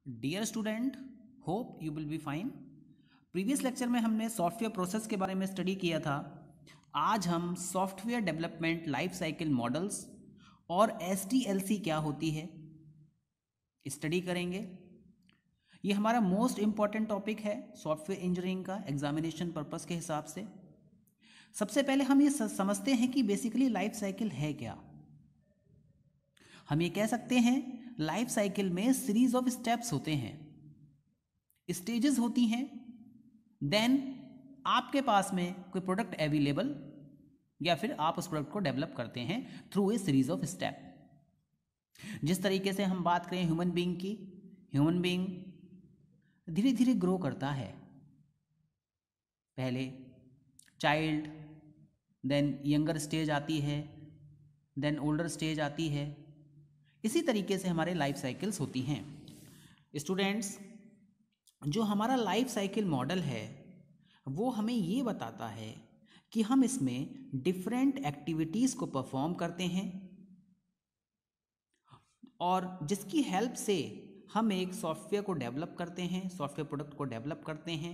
Dear student, hope you will be fine. Previous lecture में हमने software process के बारे में स्टडी किया था। आज हम software development life cycle models और SDLC क्या होती है स्टडी करेंगे। ये हमारा मोस्ट इम्पॉर्टेंट टॉपिक है सॉफ्टवेयर इंजीनियरिंग का एग्जामिनेशन पर्पस के हिसाब से। सबसे पहले हम ये समझते हैं कि बेसिकली लाइफ साइकिल है क्या। हम ये कह सकते हैं लाइफ साइकिल में सीरीज ऑफ स्टेप्स होते हैं, स्टेजेस होती हैं। देन आपके पास में कोई प्रोडक्ट अवेलेबल या फिर आप उस प्रोडक्ट को डेवलप करते हैं through a series of step. जिस तरीके से हम बात करें ह्यूमन बीइंग की, ह्यूमन बीइंग धीरे धीरे ग्रो करता है। पहले चाइल्ड, देन यंगर स्टेज आती है, देन ओल्डर स्टेज आती है। इसी तरीके से हमारे लाइफ साइकिल्स होती हैं। स्टूडेंट्स, जो हमारा लाइफ साइकिल मॉडल है वो हमें ये बताता है कि हम इसमें डिफरेंट एक्टिविटीज़ को परफॉर्म करते हैं और जिसकी हेल्प से हम एक सॉफ्टवेयर को डेवलप करते हैं, सॉफ्टवेयर प्रोडक्ट को डेवलप करते हैं।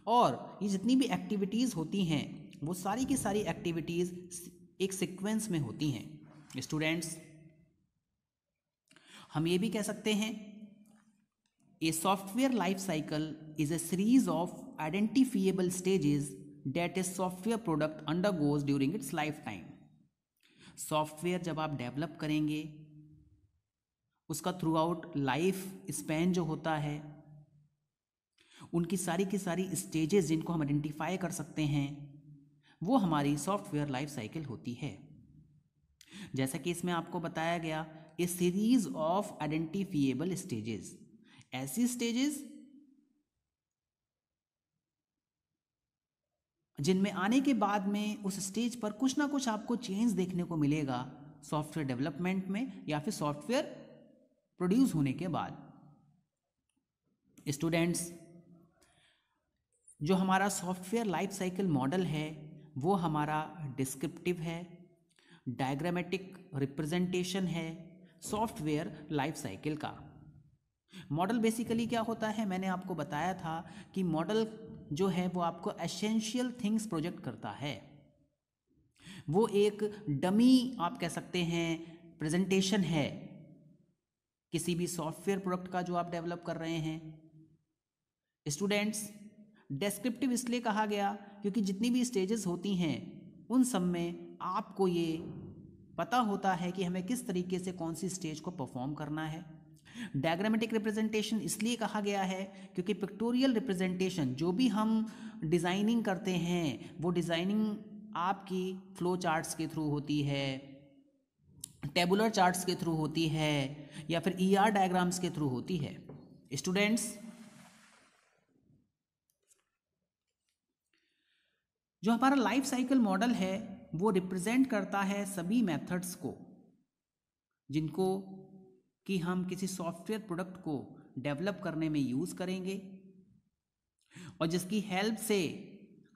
और ये जितनी भी एक्टिविटीज़ होती हैं वो सारी की सारी एक्टिविटीज़ एक सीक्वेंस में होती हैं। स्टूडेंट्स, हम ये भी कह सकते हैं a software life cycle is a series of identifiable stages that a software product undergoes during its life time. Software जब आप डेवलप करेंगे उसका थ्रू आउट लाइफ स्पैन जो होता है, उनकी सारी की सारी स्टेजेस जिनको हम आइडेंटिफाई कर सकते हैं वो हमारी सॉफ्टवेयर लाइफ साइकिल होती है। जैसा कि इसमें आपको बताया गया, ए सीरीज ऑफ आइडेंटिफिएबल स्टेजेस, ऐसी स्टेजेस जिनमें आने के बाद में उस स्टेज पर कुछ ना कुछ आपको चेंज देखने को मिलेगा सॉफ्टवेयर डेवलपमेंट में या फिर सॉफ्टवेयर प्रोड्यूस होने के बाद। स्टूडेंट्स, जो हमारा सॉफ्टवेयर लाइफ साइकिल मॉडल है वो हमारा डिस्क्रिप्टिव है, डायग्रामेटिक रिप्रेजेंटेशन है सॉफ्टवेयर लाइफ साइकिल का। मॉडल बेसिकली क्या होता है, मैंने आपको बताया था कि मॉडल जो है वो आपको एसेंशियल थिंग्स प्रोजेक्ट करता है। वो एक डमी आप कह सकते हैं प्रेजेंटेशन है किसी भी सॉफ्टवेयर प्रोडक्ट का जो आप डेवलप कर रहे हैं। स्टूडेंट्स, डिस्क्रिप्टिव इसलिए कहा गया क्योंकि जितनी भी स्टेजेस होती हैं उन सब में आपको ये पता होता है कि हमें किस तरीके से कौन सी स्टेज को परफॉर्म करना है। डायग्रामेटिक रिप्रेजेंटेशन इसलिए कहा गया है क्योंकि पिक्टोरियल रिप्रेजेंटेशन जो भी हम डिज़ाइनिंग करते हैं वो डिज़ाइनिंग आपकी फ्लो चार्ट्स के थ्रू होती है, टेबुलर चार्ट्स के थ्रू होती है या फिर ER डायग्राम्स के थ्रू होती है। स्टूडेंट्स, जो हमारा लाइफ साइकिल मॉडल है वो रिप्रेजेंट करता है सभी मेथड्स को जिनको कि हम किसी सॉफ्टवेयर प्रोडक्ट को डेवलप करने में यूज़ करेंगे और जिसकी हेल्प से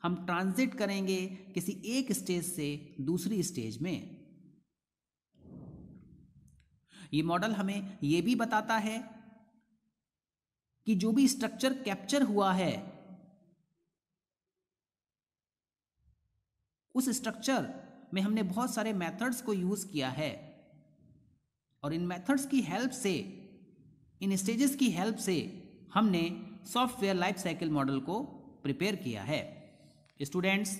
हम ट्रांजिट करेंगे किसी एक स्टेज से दूसरी स्टेज में। ये मॉडल हमें ये भी बताता है कि जो भी स्ट्रक्चर कैप्चर हुआ है उस स्ट्रक्चर में हमने बहुत सारे मेथड्स को यूज़ किया है और इन मेथड्स की हेल्प से, इन स्टेजेस की हेल्प से हमने सॉफ्टवेयर लाइफ साइकिल मॉडल को प्रिपेयर किया है। स्टूडेंट्स,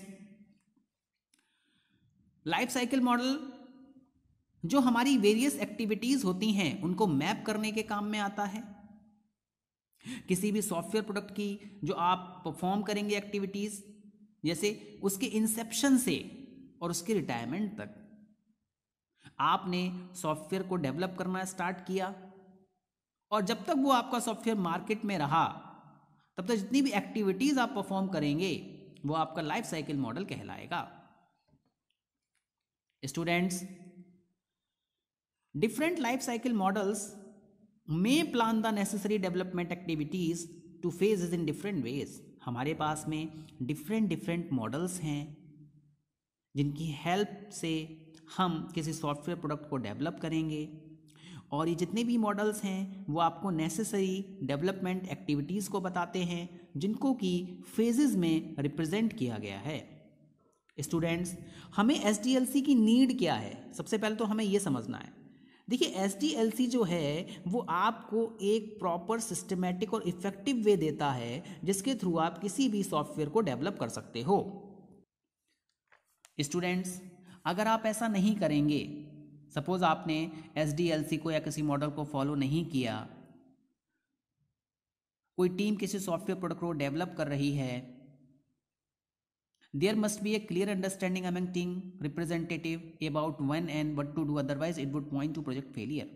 लाइफ साइकिल मॉडल जो हमारी वेरियस एक्टिविटीज़ होती हैं उनको मैप करने के काम में आता है। किसी भी सॉफ्टवेयर प्रोडक्ट की जो आप परफॉर्म करेंगे एक्टिविटीज़, जैसे उसके इंसेप्शन से और उसके रिटायरमेंट तक, आपने सॉफ्टवेयर को डेवलप करना स्टार्ट किया और जब तक वो आपका सॉफ्टवेयर मार्केट में रहा तब तक जितनी भी एक्टिविटीज़ आप परफॉर्म करेंगे वो आपका लाइफ साइकिल मॉडल कहलाएगा। Students, different life cycle models may plan the necessary development activities two phases in different ways. हमारे पास में डिफरेंट मॉडल्स हैं जिनकी हेल्प से हम किसी सॉफ्टवेयर प्रोडक्ट को डेवलप करेंगे और ये जितने भी मॉडल्स हैं वो आपको नेसेसरी डेवलपमेंट एक्टिविटीज़ को बताते हैं जिनको कि फेजेस में रिप्रेजेंट किया गया है। स्टूडेंट्स, हमें SDLC की नीड क्या है, सबसे पहले तो हमें ये समझना है। देखिए, SDLC जो है वो आपको एक प्रॉपर सिस्टमेटिक और इफेक्टिव वे देता है जिसके थ्रू आप किसी भी सॉफ्टवेयर को डेवलप कर सकते हो। स्टूडेंट्स, अगर आप ऐसा नहीं करेंगे, सपोज आपने SDLC को या किसी मॉडल को फॉलो नहीं किया, कोई टीम किसी सॉफ्टवेयर प्रोडक्ट को डेवलप कर रही है, there must be a clear understanding among team representative about when and what to do, otherwise it would point to project failure।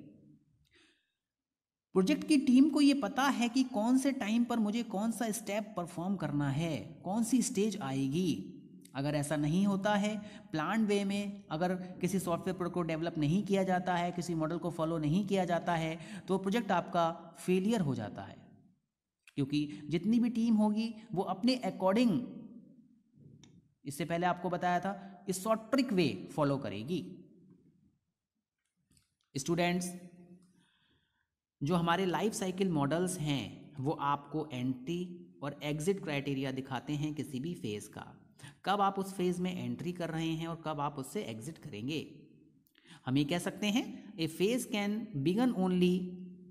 Project की टीम को ये पता है कि कौन से टाइम पर मुझे कौन सा स्टेप परफॉर्म करना है, कौन सी स्टेज आएगी। अगर ऐसा नहीं होता है, प्लान वे में अगर किसी सॉफ्टवेयर प्रोडक्ट को डेवलप नहीं किया जाता है, किसी मॉडल को फॉलो नहीं किया जाता है, तो प्रोजेक्ट आपका फेलियर हो जाता है, क्योंकि जितनी भी टीम होगी वो अपने अकॉर्डिंग, इससे पहले आपको बताया था, इस शॉर्ट ट्रिक वे फॉलो करेगी। स्टूडेंट्स, जो हमारे लाइफ साइकिल मॉडल्स हैं वो आपको एंट्री और एग्जिट क्राइटेरिया दिखाते हैं किसी भी फेज का, कब आप उस फेज में एंट्री कर रहे हैं और कब आप उससे एग्जिट करेंगे। हम ये कह सकते हैं, a phase can begin only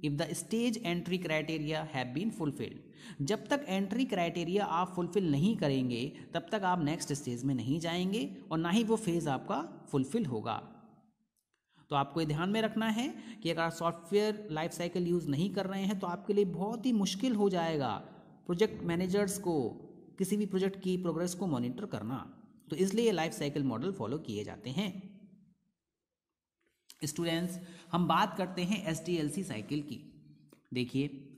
if the stage entry criteria have been fulfilled. जब तक एंट्री क्राइटेरिया आप फुलफिल नहीं करेंगे तब तक आप नेक्स्ट स्टेज में नहीं जाएंगे और ना ही वो फेज आपका फुलफिल होगा। तो आपको ये ध्यान में रखना है कि अगर आप सॉफ्टवेयर लाइफ साइकिल यूज़ नहीं कर रहे हैं तो आपके लिए बहुत ही मुश्किल हो जाएगा प्रोजेक्ट मैनेजर्स को किसी भी प्रोजेक्ट की प्रोग्रेस को मॉनिटर करना। तो इसलिए ये लाइफ साइकिल मॉडल फॉलो किए जाते हैं। स्टूडेंट्स, हम बात करते हैं SDLC साइकिल की। देखिए,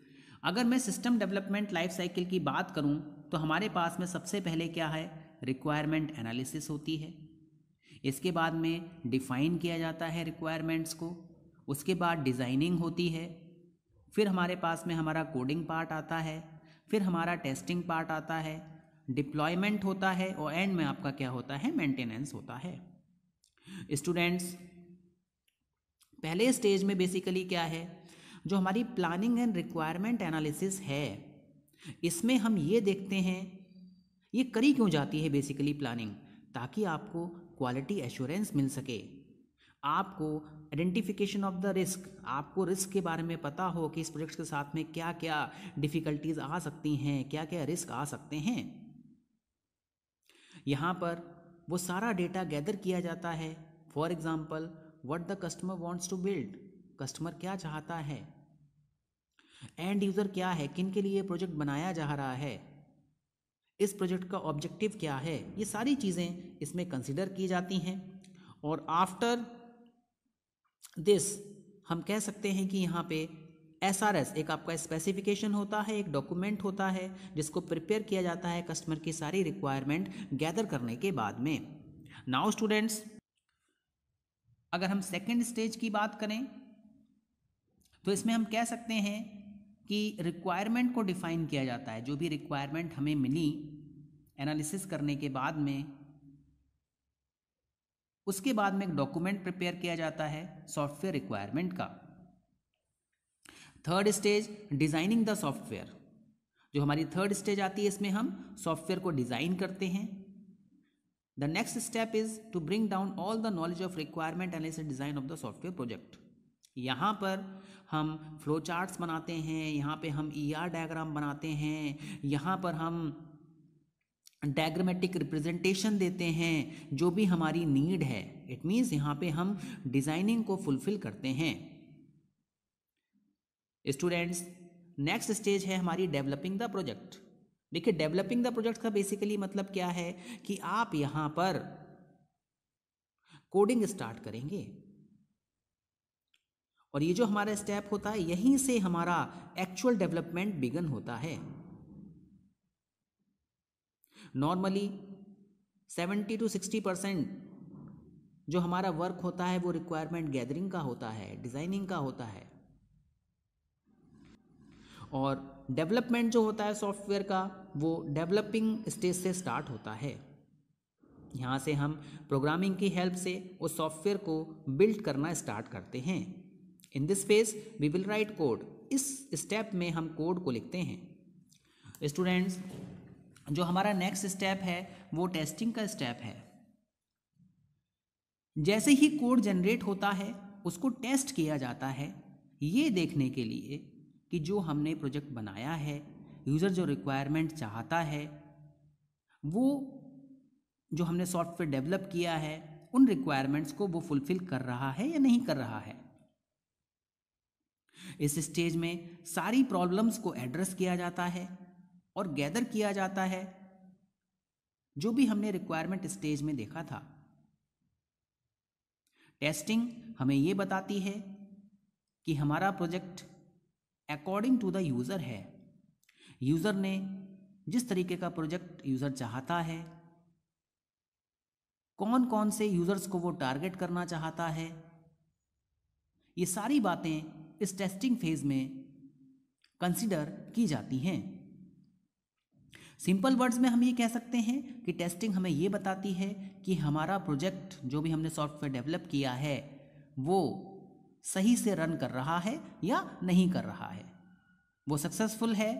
अगर मैं सिस्टम डेवलपमेंट लाइफ साइकिल की बात करूं तो हमारे पास में सबसे पहले क्या है, रिक्वायरमेंट एनालिसिस होती है। इसके बाद में डिफाइन किया जाता है रिक्वायरमेंट्स को, उसके बाद डिज़ाइनिंग होती है, फिर हमारे पास में हमारा कोडिंग पार्ट आता है, फिर हमारा टेस्टिंग पार्ट आता है, डिप्लॉयमेंट होता है और एंड में आपका क्या होता है, मेंटेनेंस होता है। स्टूडेंट्स, पहले स्टेज में बेसिकली क्या है, जो हमारी प्लानिंग एंड रिक्वायरमेंट एनालिसिस है, इसमें हम ये देखते हैं ये करी क्यों जाती है बेसिकली प्लानिंग, ताकि आपको क्वालिटी एश्योरेंस मिल सके, आपको आइडेंटिफिकेशन ऑफ द रिस्क, आपको रिस्क के बारे में पता हो कि इस प्रोजेक्ट के साथ में क्या क्या डिफ़िकल्टीज आ सकती हैं, क्या क्या रिस्क आ सकते हैं। यहाँ पर वो सारा डेटा गैदर किया जाता है। For example, what the customer wants to build, customer क्या चाहता है, एंड यूज़र क्या है, किन के लिए प्रोजेक्ट बनाया जा रहा है, इस प्रोजेक्ट का ऑब्जेक्टिव क्या है, ये सारी चीज़ें इसमें कंसिडर की जाती हैं। और आफ्टर दिस हम कह सकते हैं कि यहाँ पे SRS एक आपका स्पेसिफिकेशन होता है, एक डॉक्यूमेंट होता है जिसको प्रिपेयर किया जाता है कस्टमर की सारी रिक्वायरमेंट गैदर करने के बाद में। नाउ स्टूडेंट्स, अगर हम सेकेंड स्टेज की बात करें तो इसमें हम कह सकते हैं कि रिक्वायरमेंट को डिफाइन किया जाता है। जो भी रिक्वायरमेंट हमें मिली एनालिसिस करने के बाद में, उसके बाद में एक डॉक्यूमेंट प्रिपेयर किया जाता है सॉफ्टवेयर रिक्वायरमेंट का। Third stage, designing the software. जो हमारी थर्ड स्टेज आती है, इसमें हम सॉफ्टवेयर को डिज़ाइन करते हैं। The next step is to bring down all the knowledge of requirement analysis design of the software project. यहाँ पर हम फ्लो चार्ट्स बनाते हैं, यहाँ पे हम ER डायग्राम बनाते हैं, यहाँ पर हम डायग्रामेटिक रिप्रेजेंटेशन देते हैं जो भी हमारी नीड है। इट मीन्स यहाँ पे हम डिज़ाइनिंग को फुलफिल करते हैं। स्टूडेंट्स, नेक्स्ट स्टेज है हमारी डेवलपिंग द प्रोजेक्ट। देखिए, डेवलपिंग द प्रोजेक्ट का बेसिकली मतलब क्या है कि आप यहाँ पर कोडिंग स्टार्ट करेंगे और ये जो हमारा स्टेप होता है, यहीं से हमारा एक्चुअल डेवलपमेंट बिगन होता है। नॉर्मली 70 to 60% जो हमारा वर्क होता है वो रिक्वायरमेंट गैदरिंग का होता है, डिज़ाइनिंग का होता है, और डेवलपमेंट जो होता है सॉफ्टवेयर का वो डेवलपिंग स्टेज से स्टार्ट होता है। यहाँ से हम प्रोग्रामिंग की हेल्प से उस सॉफ्टवेयर को बिल्ड करना स्टार्ट करते हैं। In this phase we will write code. इस स्टेप में हम कोड को लिखते हैं। स्टूडेंट्स, जो हमारा नेक्स्ट स्टेप है वो टेस्टिंग का स्टेप है। जैसे ही कोड जनरेट होता है उसको टेस्ट किया जाता है, ये देखने के लिए कि जो हमने प्रोजेक्ट बनाया है, यूज़र जो रिक्वायरमेंट चाहता है, वो जो हमने सॉफ्टवेयर डेवलप किया है उन रिक्वायरमेंट्स को वो फुलफिल कर रहा है या नहीं कर रहा है। इस स्टेज में सारी प्रॉब्लम्स को एड्रेस किया जाता है और गैदर किया जाता है जो भी हमने रिक्वायरमेंट स्टेज में देखा था। टेस्टिंग हमें ये बताती है कि हमारा project according to the user है। यूज़र ने जिस तरीके का प्रोजेक्ट यूज़र चाहता है, कौन कौन से यूज़र्स को वो टारगेट करना चाहता है, ये सारी बातें इस टेस्टिंग फेज में कंसीडर की जाती हैं। सिंपल वर्ड्स में हम ये कह सकते हैं कि टेस्टिंग हमें ये बताती है कि हमारा प्रोजेक्ट जो भी हमने सॉफ्टवेयर डेवलप किया है वो सही से रन कर रहा है या नहीं कर रहा है, वो सक्सेसफुल है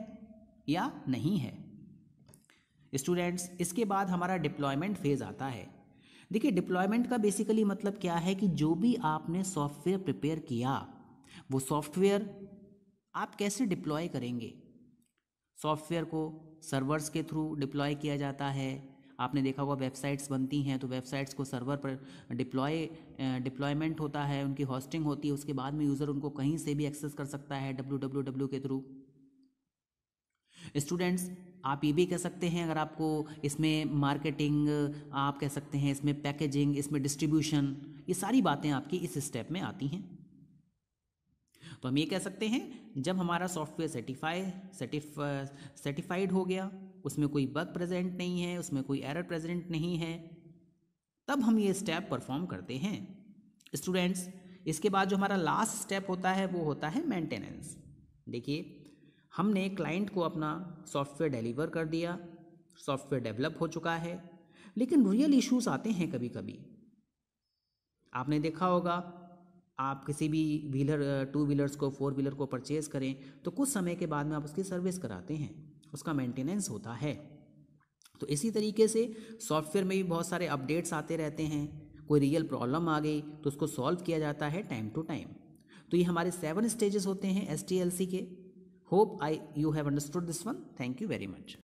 या नहीं है। स्टूडेंट्स, इसके बाद हमारा डिप्लॉयमेंट फेज आता है। देखिए, डिप्लॉयमेंट का बेसिकली मतलब क्या है कि जो भी आपने सॉफ्टवेयर प्रिपेयर किया वो सॉफ्टवेयर आप कैसे डिप्लॉय करेंगे। सॉफ्टवेयर को सर्वर्स के थ्रू डिप्लॉय किया जाता है। आपने देखा होगा वेबसाइट्स बनती हैं तो वेबसाइट्स को सर्वर पर डिप्लॉयमेंट होता है, उनकी होस्टिंग होती है, उसके बाद में यूज़र उनको कहीं से भी एक्सेस कर सकता है www के थ्रू। स्टूडेंट्स, आप ये भी कह सकते हैं, अगर आपको इसमें मार्केटिंग, आप कह सकते हैं इसमें पैकेजिंग, इसमें डिस्ट्रीब्यूशन, ये सारी बातें आपकी इस स्टेप में आती हैं। तो हम ये कह सकते हैं जब हमारा सॉफ्टवेयर सर्टिफाइड हो गया, उसमें कोई बग प्रेजेंट नहीं है, उसमें कोई एरर प्रेजेंट नहीं है, तब हम ये स्टेप परफॉर्म करते हैं। स्टूडेंट्स, इसके बाद जो हमारा लास्ट स्टेप होता है वो होता है मेंटेनेंस। देखिए, हमने क्लाइंट को अपना सॉफ्टवेयर डिलीवर कर दिया, सॉफ्टवेयर डेवलप हो चुका है, लेकिन रियल इश्यूज आते हैं कभी कभी। आपने देखा होगा, आप किसी भी टू व्हीलर्स को, फोर व्हीलर को परचेज़ करें तो कुछ समय के बाद में आप उसकी सर्विस कराते हैं, उसका मेंटेनेंस होता है। तो इसी तरीके से सॉफ्टवेयर में भी बहुत सारे अपडेट्स आते रहते हैं। कोई रियल प्रॉब्लम आ गई तो उसको सॉल्व किया जाता है टाइम टू टाइम। तो ये हमारे 7 स्टेजेस होते हैं SDLC के। Hope you have understood this one. Thank you very much.